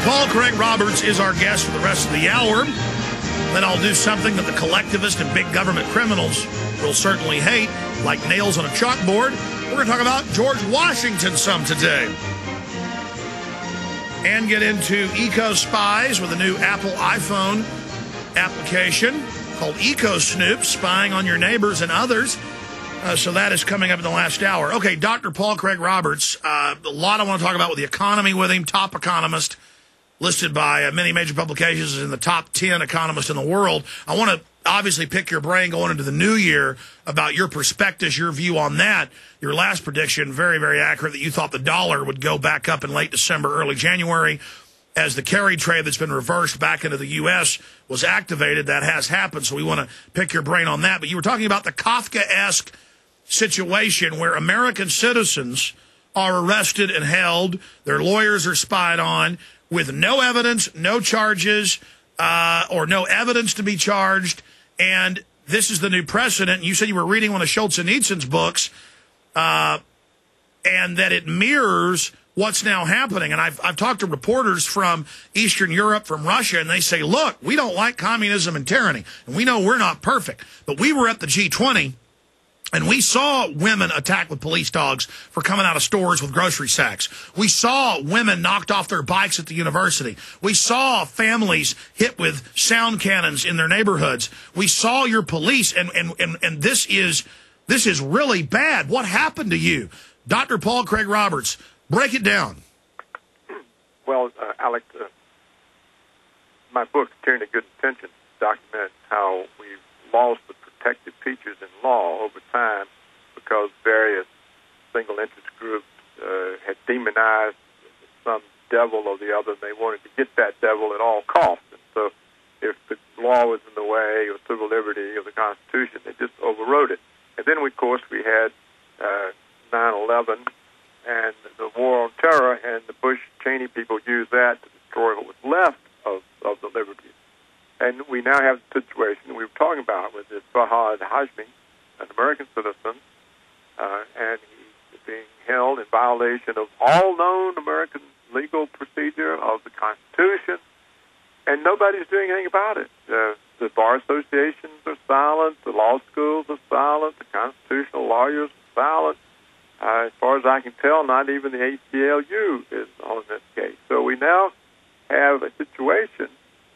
Paul Craig Roberts is our guest for the rest of the hour. Then I'll do something that the collectivist and big government criminals will certainly hate, like nails on a chalkboard. We're going to talk about George Washington some today. And get into Eco Spies with a new Apple iPhone application called Eco Snoop, spying on your neighbors and others. So that is coming up in the last hour. Okay, Dr. Paul Craig Roberts, a lot I want to talk about with the economy with him, top economist, listed by many major publications as in the top 10 economists in the world. I want to obviously pick your brain going into the new year about your perspectives, your view on that. Your last prediction, very, very accurate, that you thought the dollar would go back up in late December, early January. As the carry trade that's been reversed back into the U.S. was activated, that has happened. So we want to pick your brain on that. But you were talking about the Kafka-esque situation where American citizens are arrested and held, their lawyers are spied on, with no evidence, no charges, or no evidence to be charged. And this is the new precedent. You said you were reading one of Schultz and Eatson's books, and that it mirrors what's now happening. And I've talked to reporters from Eastern Europe, from Russia, and they say, look, we don't like communism and tyranny, and we know we're not perfect. But we were at the G20, and we saw women attacked with police dogs for coming out of stores with grocery sacks. We saw women knocked off their bikes at the university. We saw families hit with sound cannons in their neighborhoods. We saw your police, and this is really bad. What happened to you? Dr. Paul Craig Roberts, break it down. Well, Alex, my book, Tyranny of Good Intentions, documents how we've lost the protective features in law over time because various single interest groups had demonized some devil or the other, and they wanted to get that devil at all costs. And so if the law was in the way of civil liberty or the Constitution, they just overrode it. And then, of course, we had 9/11 and the war on terror, and the Bush-Cheney people used that to destroy what was left of the liberties. And we now have the situation we were talking about with this Fahad Hashmi, an American citizen, and he's being held in violation of all known American legal procedure of the Constitution, and nobody's doing anything about it. The bar associations are silent, the law schools are silent, the constitutional lawyers are silent. As far as I can tell, not even the ACLU is on this case. So we now have a situation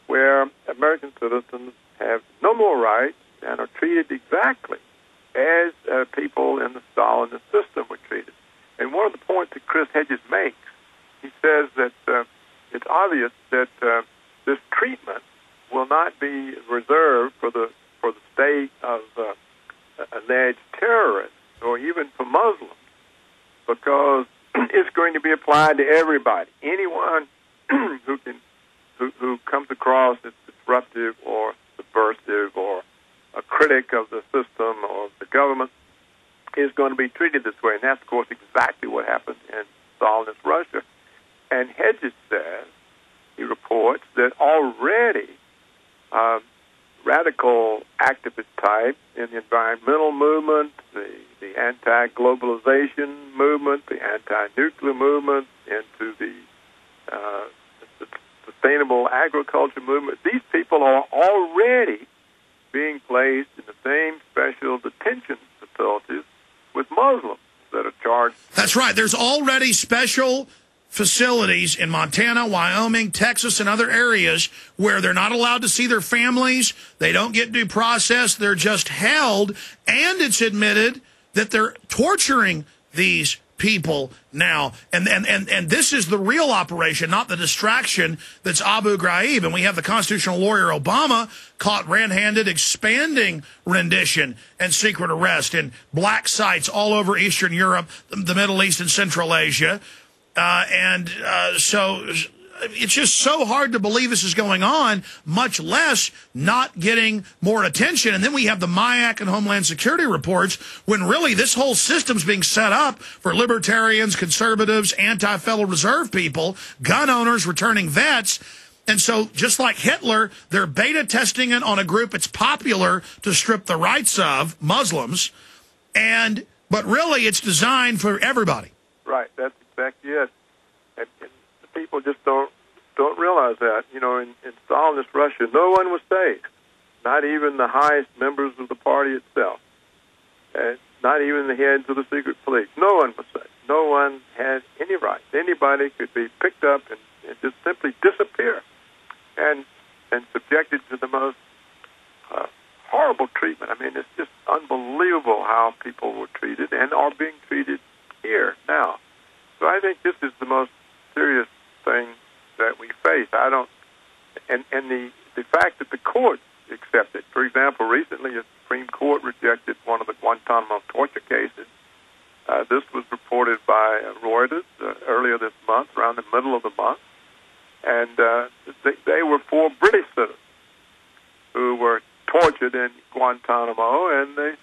where American citizens have no more rights and are treated exactly as people in the Stalinist system were treated. And one of the points that Chris Hedges makes, he says that it's obvious that this treatment will not be reserved for the state of alleged terrorists or even for Muslims, because it's going to be applied to everybody. Anyone who comes across as disruptive or subversive or a critic of the system or the government is going to be treated this way. And that's, of course, exactly what happened in Stalinist Russia. And Hedges says, he reports, that already radical activist types in the environmental movement, the anti-globalization movement, the anti-nuclear movement, into the sustainable agriculture movement, these people are already being placed in the same special detention facilities with Muslims that are charged. That's right. There's already special facilities in Montana, Wyoming, Texas, and other areas where they're not allowed to see their families. They don't get due process. They're just held. And it's admitted that they're torturing these people now. And this is the real operation, not the distraction that's Abu Ghraib. And we have the constitutional lawyer Obama caught red-handed expanding rendition and secret arrest in black sites all over Eastern Europe, the Middle East, and Central Asia. So it's just so hard to believe this is going on, much less not getting more attention. And then we have the MIAC and Homeland Security reports when really this whole system's being set up for libertarians, conservatives, anti-Federal Reserve people, gun owners, returning vets. And so just like Hitler, they're beta testing it on a group it's popular to strip the rights of, Muslims. But really it's designed for everybody. Right, that's exactly it. And the people just don't don't realize that. You know, in Stalinist Russia, no one was safe, not even the highest members of the party itself, and not even the heads of the secret police. No one was safe. No one had any rights. Anybody could be picked up and just simply disappear and subjected to the most horrible treatment. I mean, it's just unbelievable how people were treated and are being treated here now. So I think this is the most serious thing that we face. And the fact that the courts accept it. For example, recently the Supreme Court rejected one of the Guantanamo torture cases. This was reported by Reuters earlier this month, around the middle of the month, and they were 4 British citizens who were tortured in Guantanamo, and the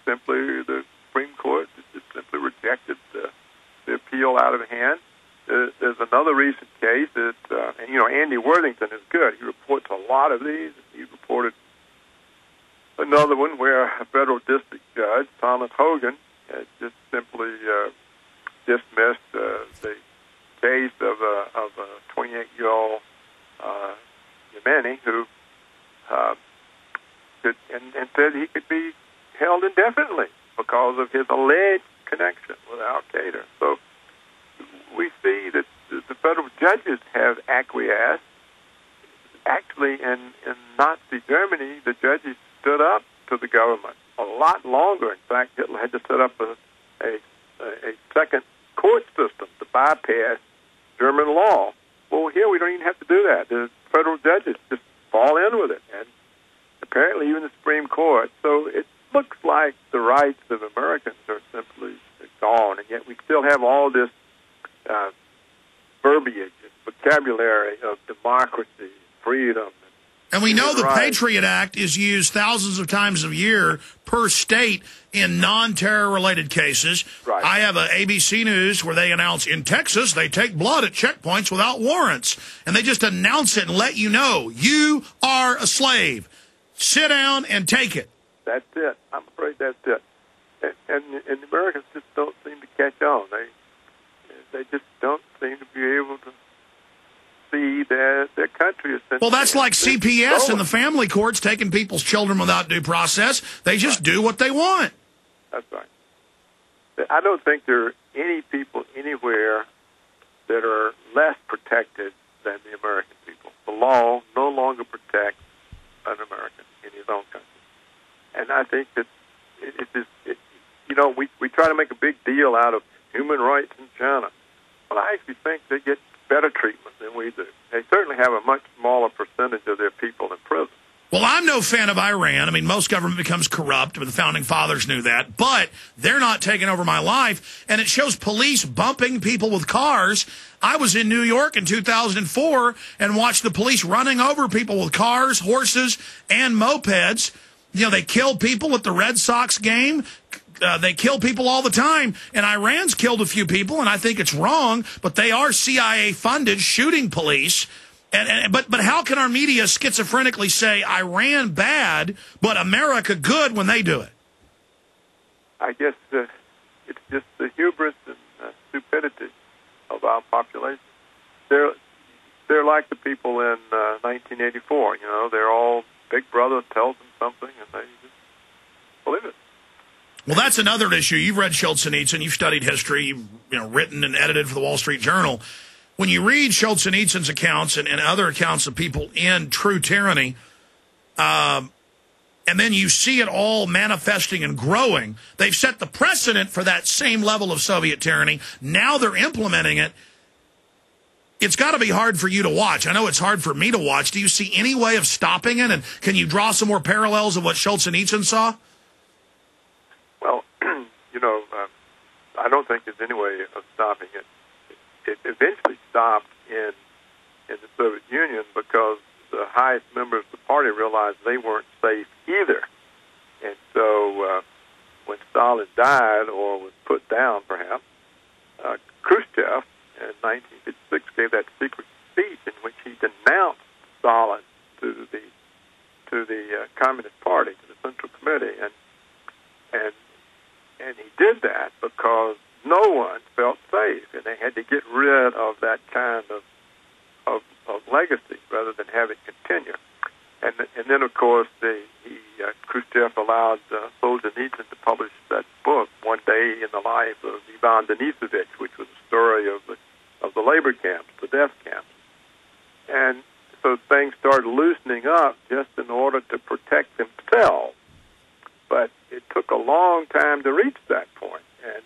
Supreme Court just simply rejected the appeal out of hand. There's another recent case that, and you know, Andy Worthington is good. He reports a lot of these. He reported another one where a federal district judge, Thomas Hogan, had just simply dismissed the case of a 28-year-old Yemeni who and said he could be held indefinitely because of his alleged connection with Al-Qaeda. So we see that the federal judges have acquiesced. Actually, in Nazi Germany, the judges stood up to the government a lot longer. In fact, Hitler had to set up a second court system to bypass German law. Well, here we don't even have to do that. The federal judges just fall in with it, and apparently even the Supreme Court. So it looks like the rights of Americans are simply gone, and yet we still have all this verbiage and vocabulary of democracy, freedom. And we know the Patriot Act is used thousands of times a year per state in non-terror-related cases. Right. I have a ABC News where they announce, in Texas, they take blood at checkpoints without warrants. And they just announce it and let you know, you are a slave. Sit down and take it. That's it. I'm afraid that's it. And the Americans just don't seem to catch on. They just don't seem to be able to see their country is. Well, that's like CPS and the family courts taking people's children without due process. They just do what they want. That's right. I don't think there are any people anywhere that are less protected than the American people. The law no longer protects an American in his own country. And I think that we try to make a big deal out of human rights in China. But I actually think they get better treatment than we do. They certainly have a much smaller percentage of their people in prison. Well, I'm no fan of Iran. I mean, most government becomes corrupt, but the Founding Fathers knew that. But they're not taking over my life, and it shows police bumping people with cars. I was in New York in 2004 and watched the police running over people with cars, horses, and mopeds. You know, they kill people at the Red Sox game. They kill people all the time, and Iran's killed a few people, and I think it's wrong, but they are CIA-funded shooting police. But how can our media schizophrenically say Iran bad, but America good when they do it? I guess it's just the hubris and stupidity of our population. They're like the people in 1984. You know, they're all Big Brother tells them something, and they just believe it. Well, that's another issue. You've read Solzhenitsyn. You've studied history. You've written and edited for the Wall Street Journal. When you read Solzhenitsyn's accounts and other accounts of people in true tyranny, and then you see it all manifesting and growing, they've set the precedent for that same level of Soviet tyranny. Now they're implementing it. It's got to be hard for you to watch. I know it's hard for me to watch. Do you see any way of stopping it? And can you draw some more parallels of what Solzhenitsyn saw? Well, I don't think there's any way of stopping it. It eventually stopped in the Soviet Union because the highest members of the party realized they weren't safe either. And so when Stalin died, or was put down perhaps, Khrushchev in 1956 gave that secret speech in which he denounced Stalin to the Communist Party, to the Central Committee, and he did that because no one felt safe, and they had to get rid of that kind of legacy rather than have it continue. And then, of course, Khrushchev allowed Solzhenitsyn to publish that book, One Day in the Life of Ivan Denisovich, which was a story of the labor camps, the death camps. And so things started loosening up just in order to protect themselves. But it took a long time to reach that point. And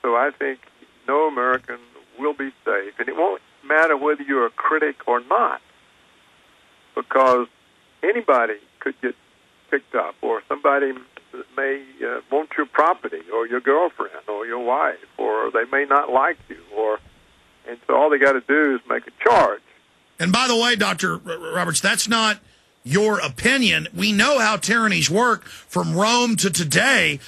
so I think no American will be safe. And it won't matter whether you're a critic or not, because anybody could get picked up, or somebody may want your property, or your girlfriend, or your wife, or they may not like you, and so all they got to do is make a charge. And by the way, Dr. Roberts, that's not your opinion. We know how tyrannies work from Rome to today.